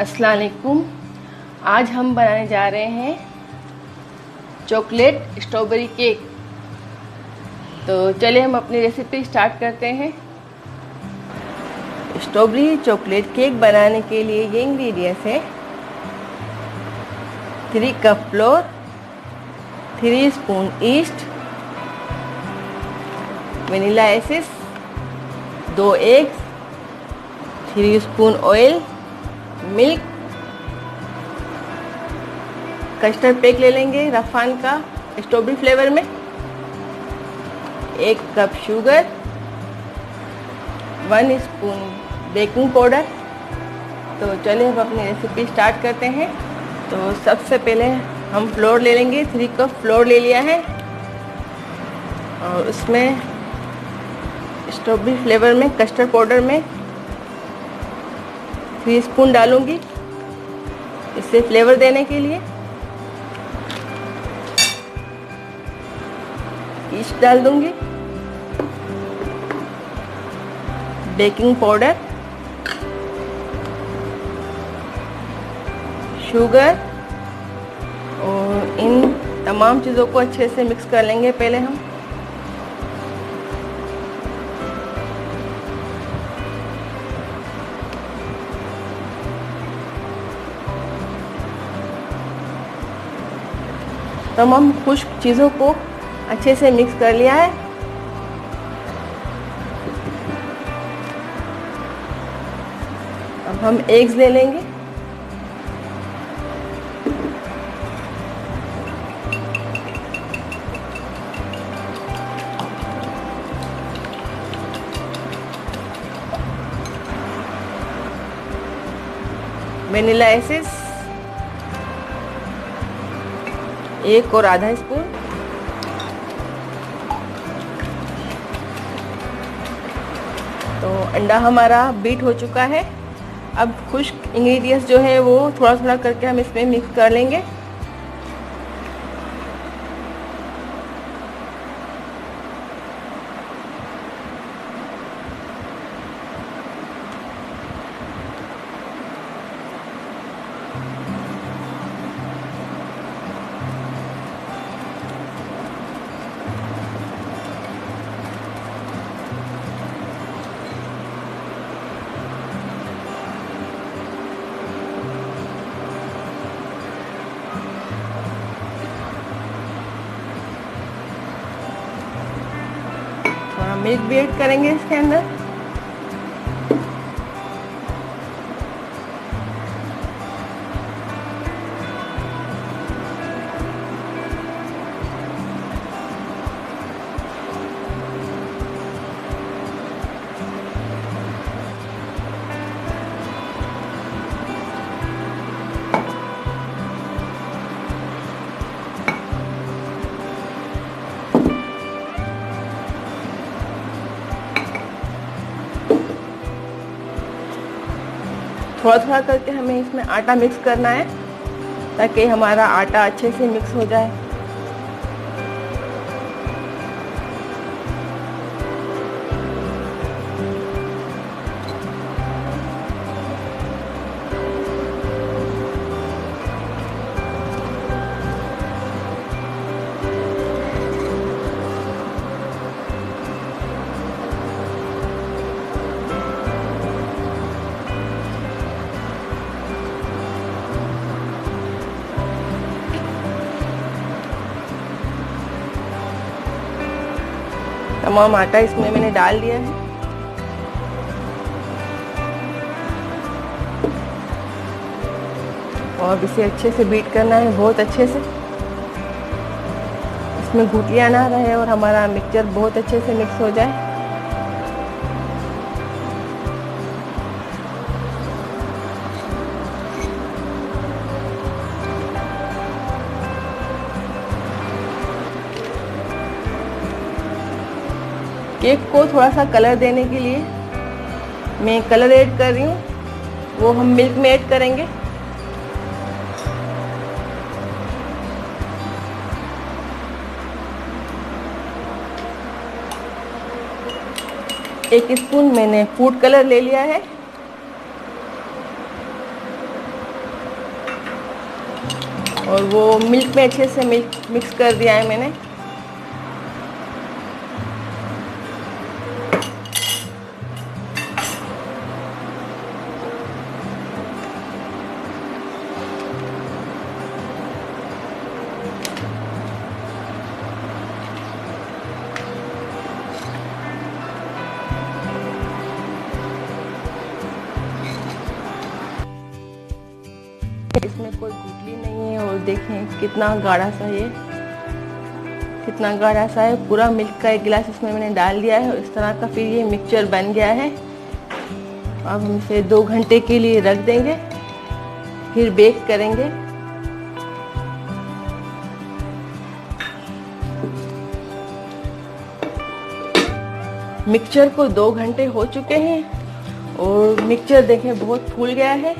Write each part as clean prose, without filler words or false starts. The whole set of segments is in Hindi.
अस्सलाम वालेकुम। आज हम बनाने जा रहे हैं चॉकलेट स्ट्रॉबेरी केक। तो चलिए हम अपनी रेसिपी स्टार्ट करते हैं। स्ट्रॉबेरी चॉकलेट केक बनाने के लिए ये इंग्रेडिएंट्स हैं: 3 cup floor, 3 spoon east, vanilla essence, 2 eggs, 3 spoon oil, milk, custard pack ले लेंगे रफान का स्ट्रॉबेरी फ्लेवर में, 1 cup sugar, 1 spoon baking powder. तो चलिए हम अपनी रेसिपी स्टार्ट करते हैं। तो सबसे पहले हम फ्लोर ले लेंगे। 3 कप फ्लोर ले लिया है और उसमें स्ट्रॉबेरी फ्लेवर में कस्टर्ड पाउडर में 3 स्पून डालूंगी इससे फ्लेवर देने के लिए। ईस्ट डाल दूंगी, बेकिंग पाउडर, शुगर और इन तमाम चीज़ों को अच्छे से मिक्स कर लेंगे पहले हम। तमाम खुश्क चीज़ों को अच्छे से मिक्स कर लिया है। अब हम एग्स ले लेंगे। वनीला एसेंस 1 और आधा स्पून, तो अंडा हमारा बीट हो चुका है। अब खुश्क इंग्रेडिएंट्स जो है वो थोड़ा थोड़ा करके हम इसमें मिक्स कर लेंगे। थोड़ा मिल्क भी ऐड करेंगे इसके अंदर। थोड़ा थोड़ा करके हमें इसमें आटा मिक्स करना है ताकि हमारा आटा अच्छे से मिक्स हो जाए। तमाम आटा इसमें मैंने डाल दिया है। और इसे अच्छे से बीट करना है, बहुत अच्छे से। इसमें घुटियाँ ना रहे और हमारा मिक्सचर बहुत अच्छे से मिक्स हो जाए। केक को थोड़ा सा कलर देने के लिए मैं कलर ऐड कर रही हूँ, वो हम मिल्क में ऐड करेंगे। एक स्पून मैंने फूड कलर ले लिया है। और वो मिल्क में अच्छे से मिक्स कर दिया है मैंने। इसमें कोई गुठली नहीं है और देखें कितना गाढ़ा सा कितना गाढ़ा सा है। पूरा मिल्क का एक गिलास इसमें मैंने डाल दिया है और इस तरह का फिर ये मिक्सचर बन गया है। अब हम इसे 2 घंटे के लिए रख देंगे, फिर बेक करेंगे। मिक्सचर को 2 घंटे हो चुके हैं और मिक्सचर देखें बहुत फूल गया है,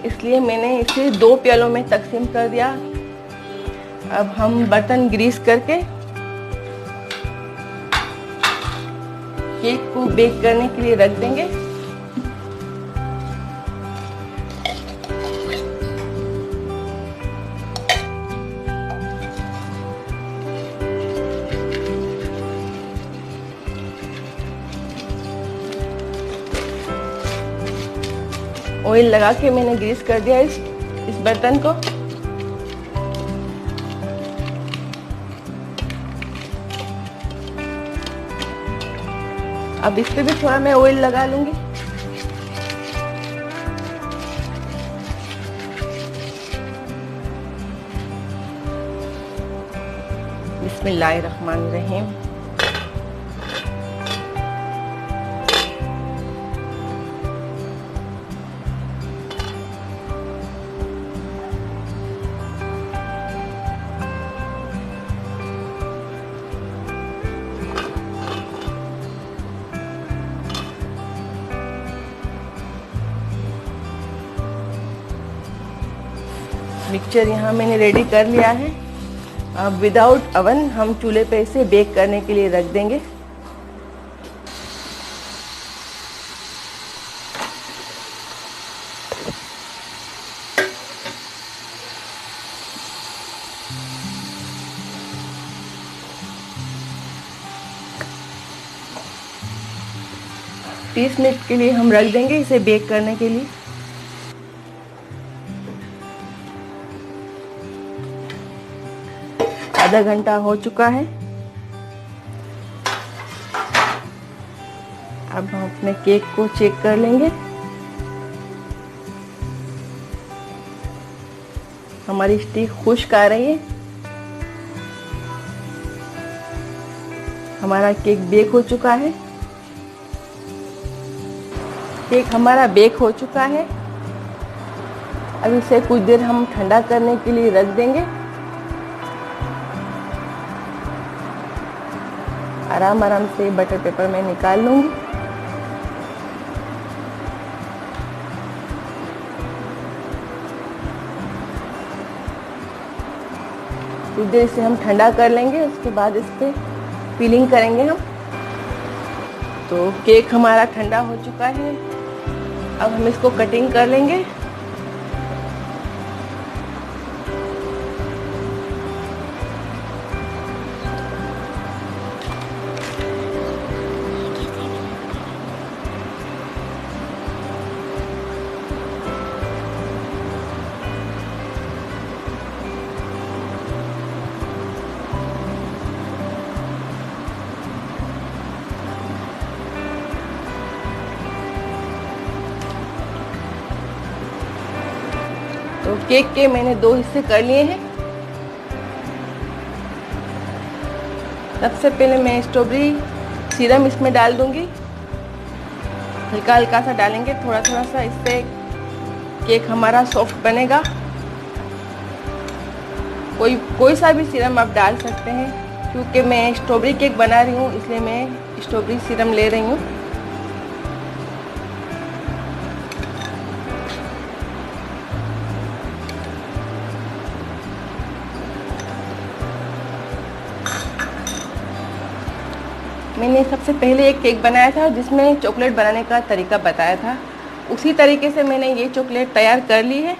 इसलिए मैंने इसे 2 प्यालों में तकसीम कर दिया। अब हम बर्तन ग्रीस करके केक को बेक करने के लिए रख देंगे। ऑयल लगा के मैंने ग्रीस कर दिया इस बर्तन को। अब इस पे भी थोड़ा मैं ऑयल लगा लूंगी। बिस्मिल्लाहिर्रहमानिर्रहीम। मिक्सचर यहाँ मैंने रेडी कर लिया है। अब विदाउट अवन हम चूल्हे पे इसे बेक करने के लिए रख देंगे। तीस मिनट के लिए हम रख देंगे इसे बेक करने के लिए। आधा घंटा हो चुका है। अब हम अपने केक को चेक कर लेंगे। हमारी स्टिक खुश्क आ रही है। हमारा केक बेक हो चुका है। केक हमारा बेक हो चुका है। अब इसे कुछ देर हम ठंडा करने के लिए रख देंगे। आराम आराम से बटर पेपर में निकाल लूंगी। कुछ देर इसे हम ठंडा कर लेंगे, उसके बाद इस पे फिलिंग करेंगे हम। तो केक हमारा ठंडा हो चुका है। अब हम इसको कटिंग कर लेंगे। तो केक के मैंने 2 हिस्से कर लिए हैं। सबसे पहले मैं स्ट्रॉबेरी सिरम इसमें डाल दूंगी। हल्का हल्का सा डालेंगे, थोड़ा थोड़ा सा, इससे केक हमारा सॉफ्ट बनेगा। कोई सा भी सिरम आप डाल सकते हैं, क्योंकि मैं स्ट्रॉबेरी केक बना रही हूँ इसलिए मैं स्ट्रॉबेरी सिरम ले रही हूँ। मैंने सबसे पहले एक केक बनाया था जिसमें चॉकलेट बनाने का तरीका बताया था। उसी तरीके से मैंने ये चॉकलेट तैयार कर ली है।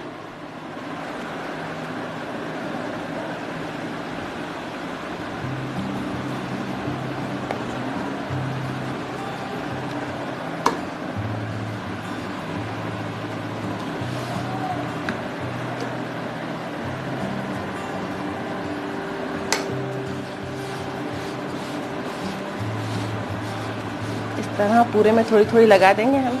तरह पूरे में थोड़ी थोड़ी लगा देंगे हम।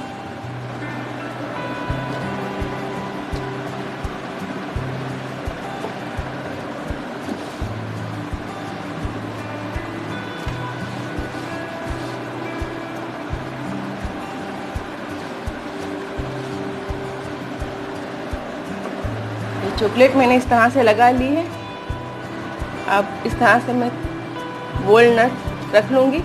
ये चॉकलेट मैंने इस तरह से लगा ली है। अब इस तरह से मैं वॉलनट रख लूँगी।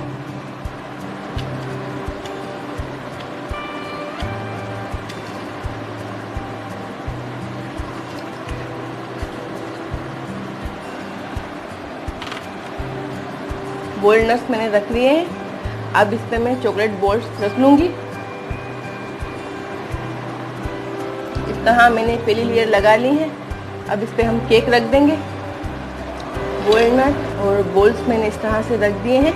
वॉलनट्स मैंने रख लिए हैं। अब इस पे मैं चॉकलेट बॉल्स रख लूँगी। इस तरह मैंने पहली लेयर लगा ली है। अब इस पे हम केक रख देंगे। वॉलनट और बॉल्स मैंने इस तरह से रख दिए हैं।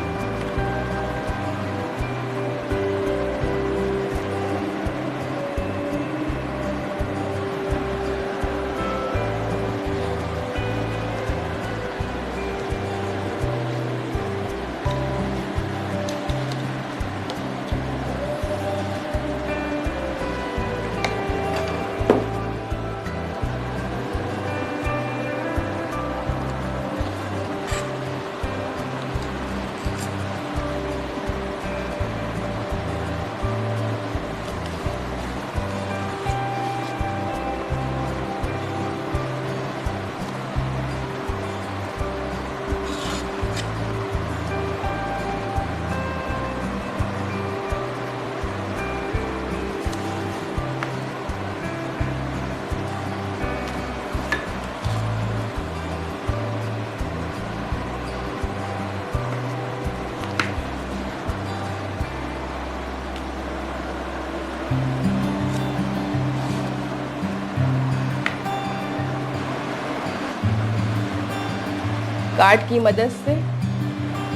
कार्ड की मदद से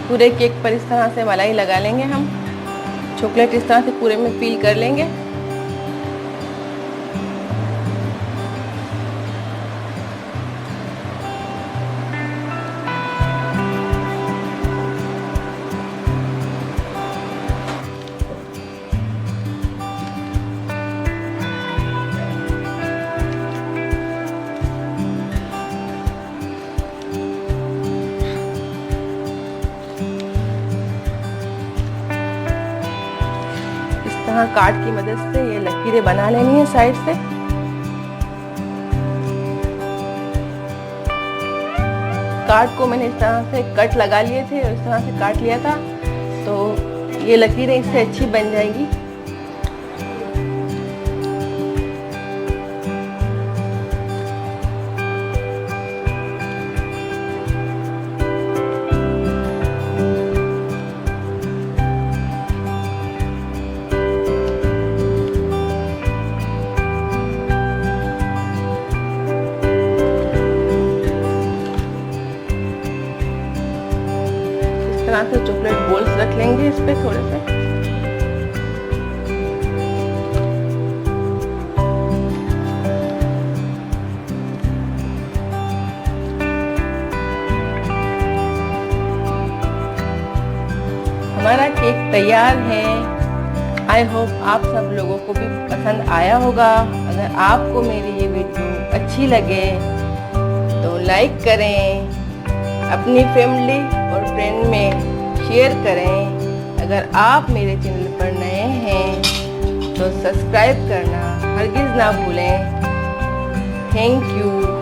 पूरे केक पर इस तरह से मलाई लगा लेंगे हम। चॉकलेट इस तरह से पूरे में फिल कर लेंगे। कार्ड की मदद से ये लकीरें बना लेनी है साइड से। कार्ड को मैंने इस तरह से कट लगा लिए थे और इस तरह से काट लिया था, तो ये लकीरें इससे अच्छी बन जाएगी। से चॉकलेट बॉल्स रख लेंगे इस पे थोड़े से। हमारा केक तैयार है। आई होप आप सब लोगों को भी पसंद आया होगा। अगर आपको मेरी ये वीडियो अच्छी लगे तो लाइक करें, अपनी फैमिली और फ्रेंड में शेयर करें। अगर आप मेरे चैनल पर नए हैं तो सब्सक्राइब करना हरगिज़ ना भूलें। Thank you.